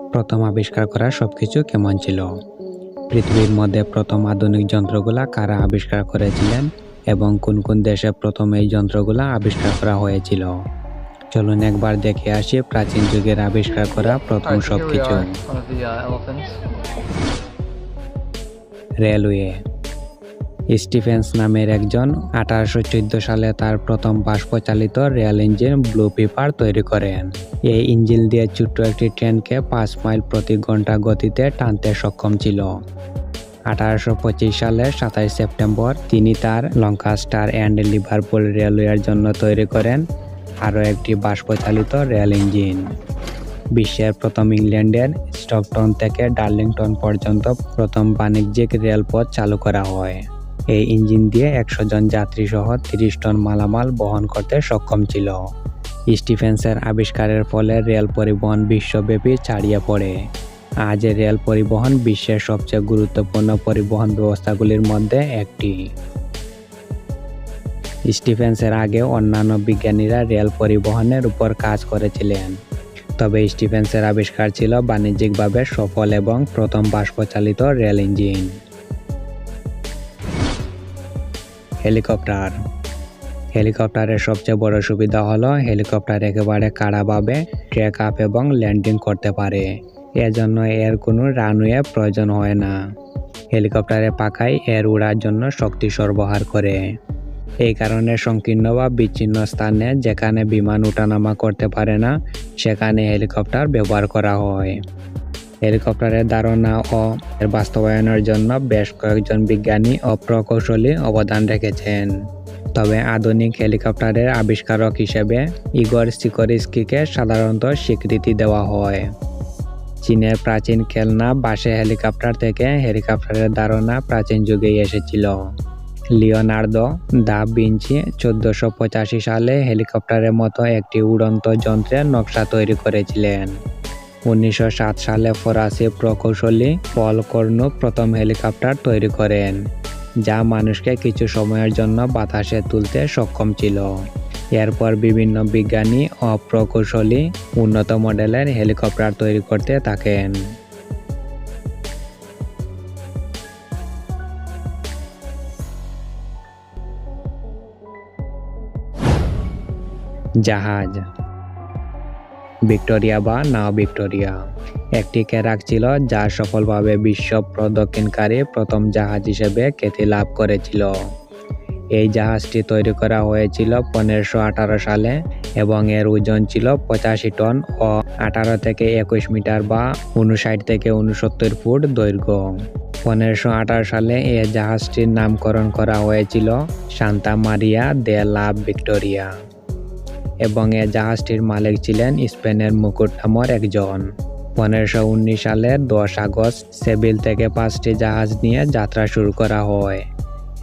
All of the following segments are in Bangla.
প্রথম আবিষ্কার করা সবকিছু কেমন ছিল? পৃথিবীর মধ্যে প্রথম আধুনিক যন্ত্রগুলা কারা আবিষ্কার করেছিলেন এবং কোন কোন দেশে প্রথম এই যন্ত্রগুলা আবিষ্কার করা হয়েছিল? চলুন একবার দেখে আসি প্রাচীন যুগের আবিষ্কার করা প্রথম Alright, so here we সবকিছু। are, one of the elephants. Railway. Stephen's নামের একজন 1814 সালে তার প্রথম বাষ্পচালিত রেল ইঞ্জিন ব্লু পেপার তৈরি করেন। এই ইঞ্জিন দিয়ে ছোট্ট একটি ট্রেনকে 5 মাইল প্রতি ঘন্টা গতিতে টানতে সক্ষম ছিল। 1825 সালের 27 সেপ্টেম্বর তিনি তার লঙ্কাস্টার অ্যান্ড লিভারপুল রেলওয়ের জন্য তৈরি করেন আরও একটি বাষ্পচালিত রেল ইঞ্জিন। বিশ্বের প্রথম ইংল্যান্ডের স্টকটন থেকে ডার্লিংটন পর্যন্ত প্রথম বাণিজ্যিক রেলপথ চালু করা হয়। এই ইঞ্জিন দিয়ে 100 জন যাত্রী সহ 30 টন মালামাল বহন করতে সক্ষম ছিল। স্টিফেন্সের আবিষ্কারের ফলে রেল পরিবহন বিশ্বব্যাপী ছড়িয়ে পড়ে। আজ রেল পরিবহন বিশ্বের সবচেয়ে গুরুত্বপূর্ণ পরিবহন ব্যবস্থাগুলির মধ্যে একটি। স্টিফেন্সের আগে অন্যান্য বিজ্ঞানীরা রেল পরিবহনের উপর কাজ করেছিলেন, তবে স্টিফেন্সের আবিষ্কার ছিল বাণিজ্যিকভাবে সফল এবং প্রথম বাষ্পচালিত রেল ইঞ্জিন। হেলিকপ্টার। হেলিকপ্টারের সবচেয়ে বড় সুবিধা হলো হেলিকপ্টার একেবারে কাড়াভাবে টেক আপ এবং ল্যান্ডিং করতে পারে। এজন্য এর কোনো রানওয়ে প্রয়োজন হয় না। হেলিকপ্টারের পাখায় এর উড়ার জন্য শক্তি সরবরাহ করে। এই কারণে সংকীর্ণ বা বিচ্ছিন্ন স্থানে যেখানে বিমান ওঠানামা করতে পারে না সেখানে হেলিকপ্টার ব্যবহার করা হয়। হেলিকপ্টারের ধারণা ও এর বাস্তবায়নের জন্য বেশ কয়েকজন বিজ্ঞানী ও প্রকৌশলী অবদান রেখেছেন। তবে আধুনিক হেলিকপ্টারের আবিষ্কারক হিসেবে ইগর সিকোরিস্কিকে সাধারণত স্বীকৃতি দেওয়া হয়। চীনের প্রাচীন খেলনা বাসে হেলিকপ্টার থেকে হেলিকপ্টারের ধারণা প্রাচীন যুগেই এসেছিল। লিওনার্দো দা ভিঞ্চি 1485 সালে হেলিকপ্টারের মতো একটি উড়ন্ত যন্ত্রের নকশা তৈরি করেছিলেন। 1907 সালে ফরাসি প্রকৌশলী পল কর্নু প্রথম হেলিকপ্টার তৈরি করেন, যা মানুষকে কিছু সময়ের জন্য বাতাসে তুলতে সক্ষম ছিল। এরপর বিভিন্ন বিজ্ঞানী ও প্রকৌশলী উন্নত মডেলের হেলিকপ্টার তৈরি করতে থাকেন। জাহাজ। ভিক্টোরিয়া বা নাও ভিক্টোরিয়া একটি ক্যারাক ছিল যা সফলভাবে বিশ্ব প্রদক্ষিণকারী প্রথম জাহাজ হিসেবে খ্যাতি লাভ করেছিল। এই জাহাজটি তৈরি করা হয়েছিল 1518 সালে এবং এর ওজন ছিল 85 টন ও 18 থেকে 21 মিটার বা 59 থেকে 69 ফুট দৈর্ঘ্য। 1518 সালে এই জাহাজটির নামকরণ করা হয়েছিল সান্তা মারিয়া দে লা ভিক্টোরিয়া এবং এই জাহাজটির মালিক ছিলেন স্পেনের মুকুট নামর একজন। 1519 সালের 10 আগস্ট সেভিল থেকে 5টি জাহাজ নিয়ে যাত্রা শুরু করা হয়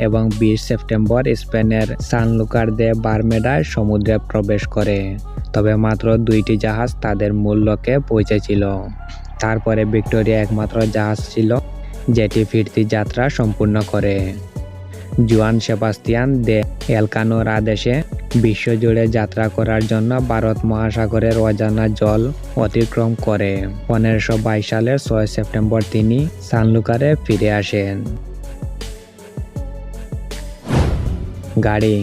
এবং 20 সেপ্টেম্বর স্পেনের সানলুকার দে বারমেডায় সমুদ্রে প্রবেশ করে। তবে মাত্র 2টি জাহাজ তাদের মূল লক্ষ্যে পৌঁছেছিল। তারপরে ভিক্টোরিয়া একমাত্র জাহাজ ছিল যেটি ফিরতি যাত্রা সম্পূর্ণ করে। জুয়ান সেবাস্তিয়ান দে এলকানোর আদেশে বিশ্বজুড়ে যাত্রা করার জন্য ভারত মহাসাগরের অজানা জল অতিক্রম করে 1522 সালের 6 সেপ্টেম্বর তিনি সানলুকারে ফিরে আসেন। গাড়ি।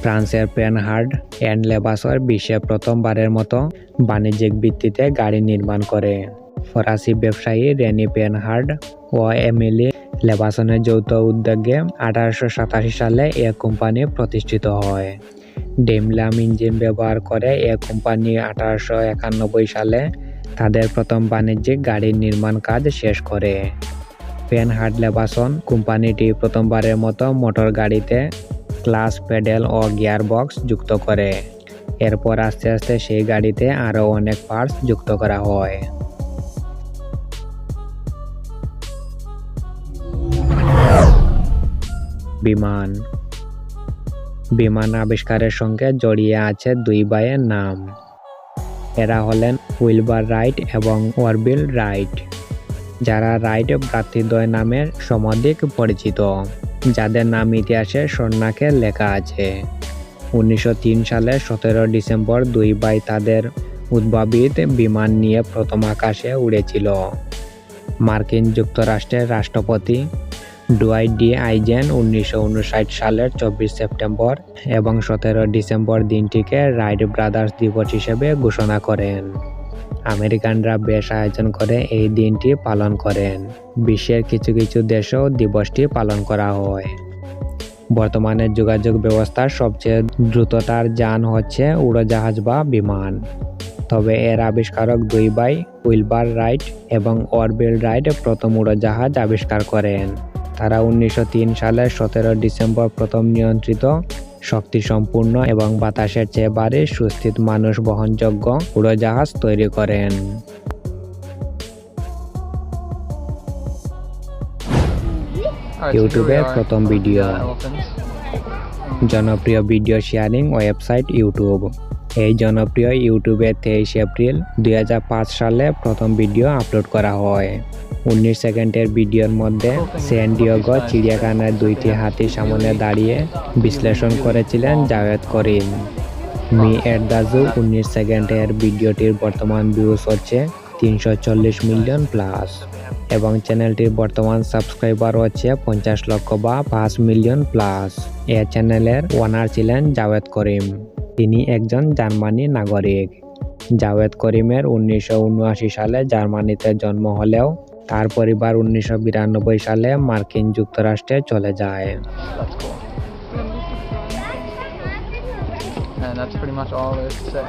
ফ্রান্সের পেনহার্ড অ্যান্ড লেবাসর বিশ্বে প্রথমবারের মতো বাণিজ্যিক ভিত্তিতে গাড়ি নির্মাণ করে। ফরাসি ব্যবসায়ী রেনি পেনহার্ড ও এমিলি লেবাসনের যৌথ উদ্যোগে 1887 সালে এ কোম্পানি প্রতিষ্ঠিত হয়। ডেমলাম ইঞ্জিন ব্যবহার করে এ কোম্পানি 1891 সালে তাদের প্রথম বাণিজ্যিক গাড়ির নির্মাণ কাজ শেষ করে। পেনহার্ড লেবাসন কোম্পানিটি প্রথমবারের মতো মোটর গাড়িতে ক্লাচ প্যাডেল ও গিয়ার বক্স যুক্ত করে। এরপর আস্তে আস্তে সেই গাড়িতে আরও অনেক পার্টস যুক্ত করা হয়। বিমান। বিমান আবিষ্কারের সঙ্গে জড়িয়ে আছে দুই ভাইয়ের নাম। এরা হলেন উইলবার রাইট এবং অরভিল রাইট, যারা রাইট ভ্রাতৃদ্বয় নামে সমধিক পরিচিত, যাদের নাম ইতিহাসে স্বর্ণাক্ষরে লেখা আছে। 1903 সালে 17 ডিসেম্বর দুই ভাই তাদের উদ্ভাবিত বিমান নিয়ে প্রথম আকাশে উড়েছিল। মার্কিন যুক্তরাষ্ট্রের রাষ্ট্রপতি ডুয়াইট ডি আইজেন 1959 সালের 24 সেপ্টেম্বর এবং 17 ডিসেম্বর দিনটিকে রাইট ব্রাদার্স দিবস হিসেবে ঘোষণা করেন। আমেরিকানরা বেশ আয়োজন করে এই দিনটি পালন করেন। বিশ্বের কিছু কিছু দেশেও দিবসটি পালন করা হয়। বর্তমানে যোগাযোগ ব্যবস্থার সবচেয়ে দ্রুততার যান হচ্ছে উড়োজাহাজ বা বিমান। তবে এর আবিষ্কারক দুই ভাই উইলবার রাইট এবং অরভিল রাইট প্রথম উড়োজাহাজ আবিষ্কার করেন। তারা 1903 সালের 17 ডিসেম্বর প্রথম নিয়ন্ত্রিত, শক্তিসম্পন্ন এবং বাতাসের চেয়ে ভারী সুস্থির মানুষ বহনযোগ্য উড়োজাহাজ তৈরি করেন। ইউটিউবের প্রথম ভিডিও। জনপ্রিয় ভিডিও শেয়ারিং ওয়েবসাইট ইউটিউব। এই জনপ্রিয় ইউটিউবে 23 এপ্রিল 2005 সালে প্রথম ভিডিও আপলোড করা হয়। 19 সেকেন্ডের ভিডিওর মধ্যে স্যান ডিয়েগো চিড়িয়াখানার দুইটি হাতির সামনে দাঁড়িয়ে বিশ্লেষণ করেছিলেন জাভেদ করিম। মি এট দ্য জু 19 সেকেন্ডের ভিডিওটির বর্তমান ভিউজ হচ্ছে 340 মিলিয়ন প্লাস এবং চ্যানেলটির বর্তমান সাবস্ক্রাইবার হচ্ছে 50 লক্ষ বা 5 মিলিয়ন প্লাস। এই চ্যানেলের ওনার ছিলেন জাভেদ করিম। তিনি একজন জার্মানি নাগরিক। জাভেদ করিমের 1979 সালে জার্মানিতে জন্ম হলেও তার পরিবার 1992 সালে মার্কিন যুক্তরাষ্ট্রে চলে যায়। And that's pretty much all there is to say.